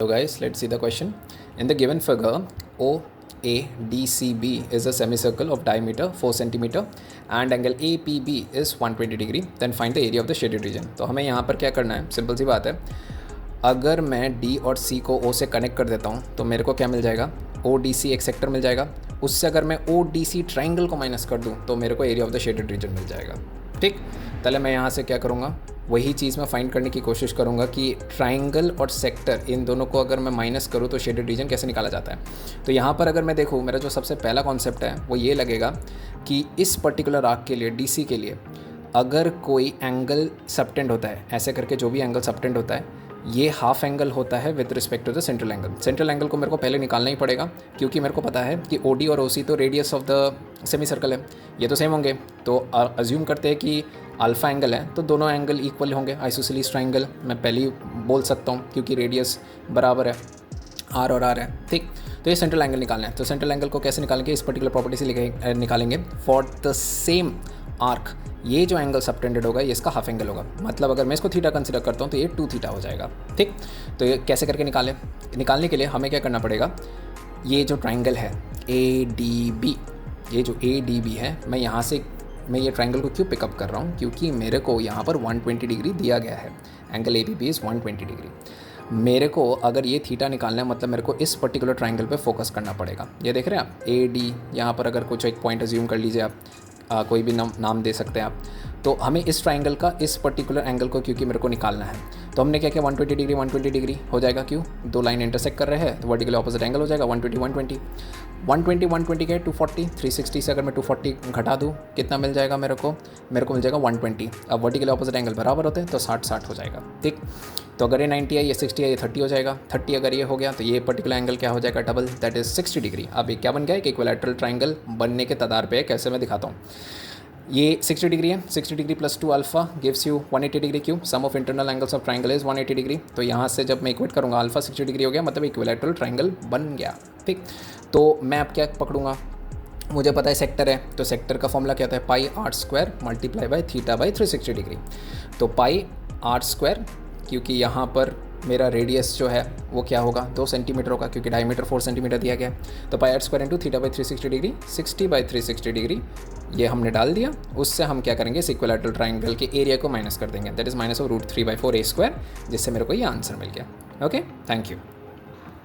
So guys, let's see the question. In the given figure, OADCB is a semicircle of diameter 4 cm and angle APB is 120 degree. Then find the area of the shaded region. तो हमें यहाँ पर क्या करना है, simple सी बात है, अगर मैं D और C को O से कनेक्ट कर देता हूँ तो मेरे को क्या मिल जाएगा, ODC एक सेक्टर मिल जाएगा. उससे अगर मैं ODC ट्राइंगल को माइनस कर दूँ तो मेरे को area of the shaded region मिल जाएगा. ठीक, पहले मैं यहाँ से क्या करूँगा, वही चीज़ मैं फाइंड करने की कोशिश करूँगा कि ट्राइंगल और सेक्टर इन दोनों को अगर मैं माइनस करूँ तो शेडेड रीजन कैसे निकाला जाता है. तो यहाँ पर अगर मैं देखूँ, मेरा जो सबसे पहला कॉन्सेप्ट है वो ये लगेगा कि इस पर्टिकुलर आर्क के लिए DC के लिए अगर कोई एंगल सबटेंड होता है, ऐसे करके जो भी एंगल सबटेंड होता है, ये हाफ एंगल होता है with respect to the central angle. Central angle को मेरे को पहले निकालना ही पड़ेगा क्योंकि मेरे को पता है कि OD और OC तो radius of the semi circle है, ये तो सेम होंगे. तो अज्यूम करते हैं कि अल्फ़ा एंगल है तो दोनों एंगल इक्वल होंगे. आइसोसेलेस ट्राइंगल मैं पहले ही बोल सकता हूँ क्योंकि रेडियस बराबर है, R और R है. ठीक, तो ये सेंट्रल एंगल निकालना है. तो सेंट्रल एंगल को कैसे निकालेंगे, इस पर्टिकुलर प्रॉपर्टी से निकालेंगे. फॉर द सेम आर्क ये जो एंगल सबटेंडेड होगा ये इसका हाफ एंगल होगा. मतलब अगर मैं इसको थीटा कंसिडर करता हूँ तो ये 2 थीटा हो जाएगा. ठीक, तो ये कैसे करके निकालने के लिए हमें क्या करना पड़ेगा, ये जो ट्राइंगल है ADB, ये जो ADB है, मैं ये ट्राइंगल को क्यों पिकअप कर रहा हूँ, क्योंकि मेरे को यहाँ पर 120 डिग्री दिया गया है. Angle ABB is 120 degree. मेरे को अगर ये थीटा निकालना है मतलब मेरे को इस पर्टिकुलर ट्राइंगल पे फोकस करना पड़ेगा. ये देख रहे हैं आप, AD, यहाँ पर अगर कुछ एक पॉइंट अज्यूम कर लीजिए आप, कोई भी नाम दे सकते हैं आप. तो हमें इस ट्राइंगल का इस पर्टिकुलर एंगल को क्योंकि मेरे को निकालना है तो हमने क्या किया, 120 डिग्री हो जाएगा. क्यों, दो लाइन इंटरसेक्ट कर रहे हैं तो वर्टिकल ऑपोजिट एंगल हो जाएगा. 120 के 240, 360 से अगर मैं 240 घटा दूँ कितना मिल जाएगा मेरे को मिल जाएगा 120. अब वर्टिकल ऑपोजिट एंगल बराबर होते हैं तो 60 हो जाएगा. ठीक, तो अगर ये 90 है, ये 60 है, ये 30 हो जाएगा. 30 अगर ये हो गया तो ये पर्टिकुलर एंगल क्या हो जाएगा, डबल, दैट इज़ 60 डिग्री. अब ये क्या बन गया, एक इक्विलैटरल ट्राइंगल बनने के तदार पे है. कैसे मैं दिखाता हूँ. ये 60 डिग्री है, 60 degree plus 2 alpha gives you 180 degree. क्यों, sum of internal angles of triangle is 180 degree. तो यहाँ से जब मैं इक्वेट करूँगा अल्फा 60 डिग्री हो गया, मतलब इक्विलैटरल ट्राइंगल बन गया. ठीक, तो मैं अब क्या पकड़ूंगा, मुझे पता है सेक्टर है, तो सेक्टर का फॉर्मूला क्या होता है, pi R square multiply by theta by 360 degree. तो पाई आर स्क्वायर, क्योंकि यहाँ पर मेरा रेडियस जो है वो क्या होगा, 2 सेंटीमीटर होगा क्योंकि डायमीटर 4 सेंटीमीटर दिया गया है. तो pi R square into theta by 360 degree, 60 by 360 degree ये हमने डाल दिया. उससे हम क्या करेंगे, इस इक्विलैटरल ट्राइंगल के एरिया को माइनस कर देंगे, दैट इज़ -√3/4 a स्क्वायर, जिससे मेरे को ये आंसर मिल गया. Okay, thank you.